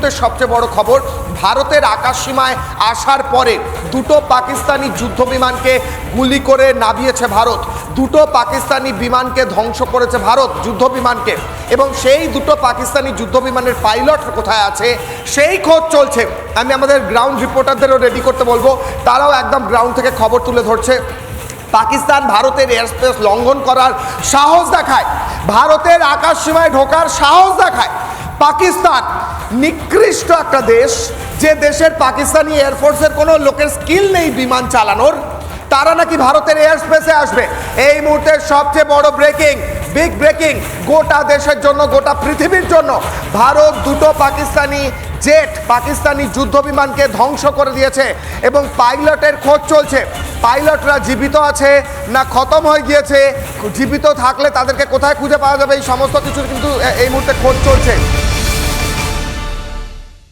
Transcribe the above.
মুহূর্তের সবচেয়ে বড় খবর, ভারতের আকাশসীমায় আসার পরে দুটো পাকিস্তানি যুদ্ধ বিমানকে গুলি করে নামিয়েছে ভারত। দুটো পাকিস্তানি বিমানকে ধ্বংস করেছে ভারত, যুদ্ধ বিমানকে। এবং সেই দুটো পাকিস্তানি যুদ্ধ বিমানের পাইলট কোথায় আছে সেই খোঁজ চলছে। আমি আমাদের গ্রাউন্ড রিপোর্টারদেরও রেডি করতে বলবো, তারাও একদম গ্রাউন্ড থেকে খবর তুলে ধরছে। পাকিস্তান ভারতের এয়ার স্পেস লঙ্ঘন করার সাহস দেখায়, ভারতের আকাশ সীমায় ঢোকার সাহস দেখায়। পাকিস্তান নিকৃষ্ট একটা দেশ, যে দেশের পাকিস্তানি এয়ারফোর্সের কোনো লোকের স্কিল নেই বিমান চালানোর, তারা নাকি ভারতের এয়ার স্পেসে আসবে। এই মুহূর্তের সবচেয়ে বড় ব্রেকিং, বিগ ব্রেকিং, গোটা দেশের জন্য, গোটা পৃথিবীর জন্য। ভারত দুটো পাকিস্তানি জেট, পাকিস্তানি যুদ্ধ বিমানকে ধ্বংস করে দিয়েছে এবং পাইলটের খোঁজ চলছে। পাইলটরা জীবিত আছে না খতম হয়ে গিয়েছে, জীবিত থাকলে তাদেরকে কোথায় খুঁজে পাওয়া যাবে, এই সমস্ত কিছুর কিন্তু এই মুহূর্তে খোঁজ চলছে।